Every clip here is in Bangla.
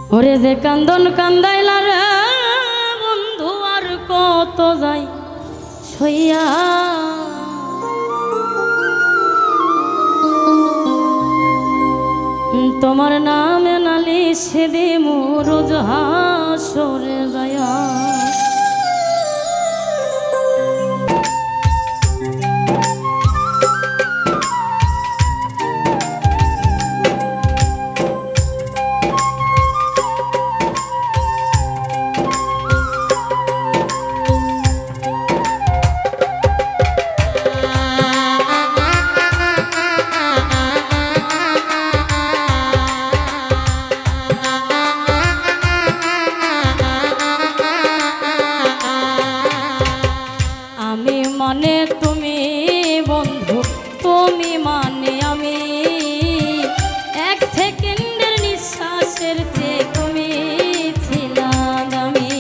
ওরে যে কান্দন কান্দাইলা রে বন্ধু আর কত যাই সইয়া তোমার নামে নালিশ দিমু রোজ হাসরে যায়া মানে তুমি বন্ধু তুমি মানে আমি এক সেকেন্ডের নিঃশ্বাসের চেয়ে তুমি ছিলাম আমি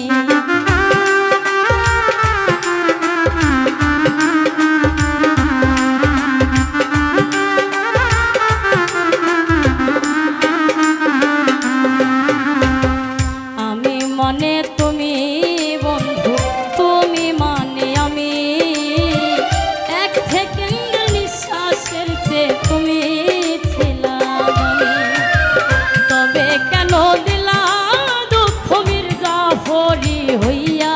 আমি মানে তুমি বন্ধু তুমি মানে আমি তুমি ছিলাম তবে কেন দিলা দুঃখ মির্জাফরি হইয়া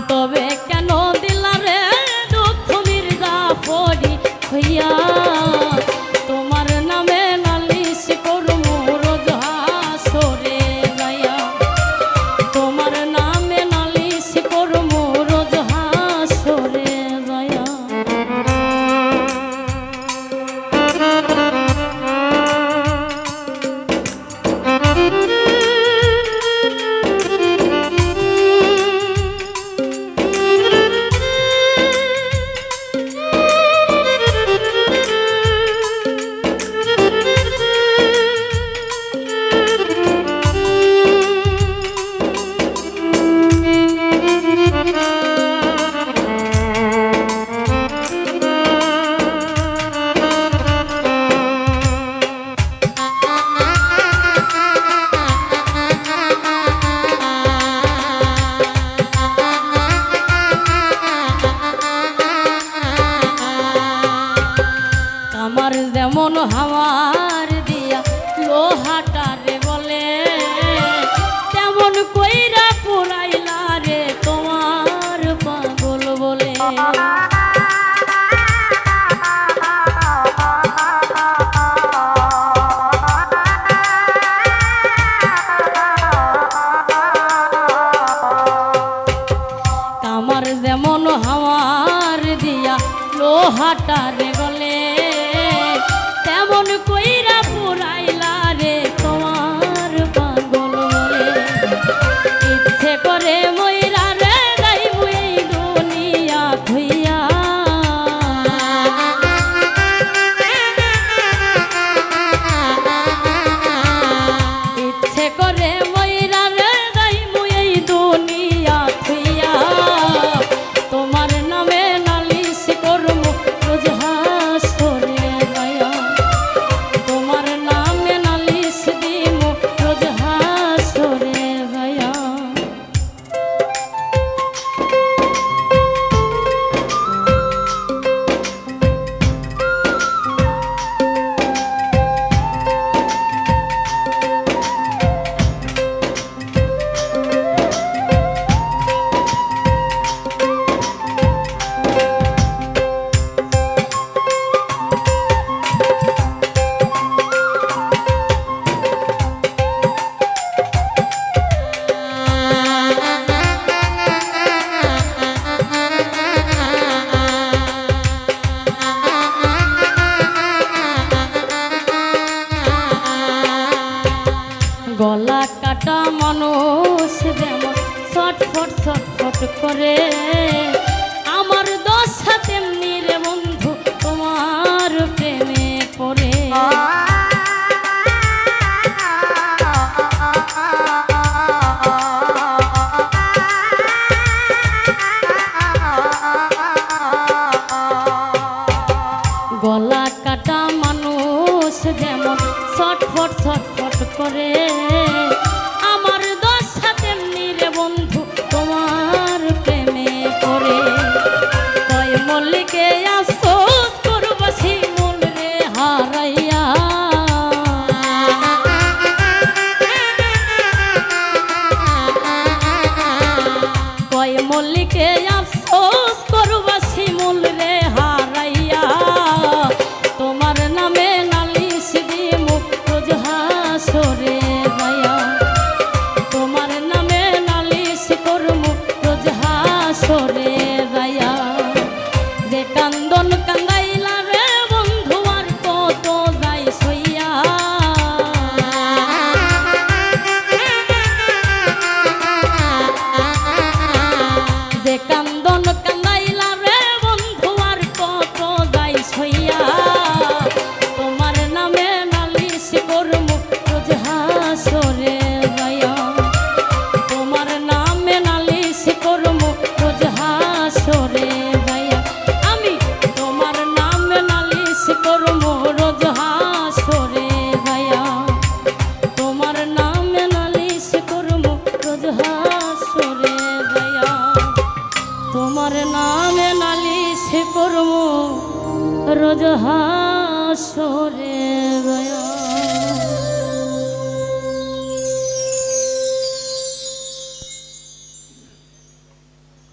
তবে কেন দিলা রে দুঃখ মির্জাফরি হইয়া তোমার নামে নালিশ করমু রোজ হাসরে যাইয়া তোমার নামে আমার যেমন হাওয়ার দিয়া লোহাটারে বলে তেমন কইরা পুরাইলা রে তোমার পাগল বলে আমার যেমন হাওয়ার দিয়া লোহাটারে বলে তেমন কইরা পুরাইলা রে তোমার পাগল বলে ইচ্ছে করে মইরা রে যাইবো এই দুনিয়া থইয়া ইচ্ছে করে মইরা রে যাইবো এই দুনিয়া থইয়া তোমার নামে নালিশ করমু রোজ হাসরে যায়া তোমার নামে নালিশ দিমু রোজ হাসরে যায়া রোজ হাসরে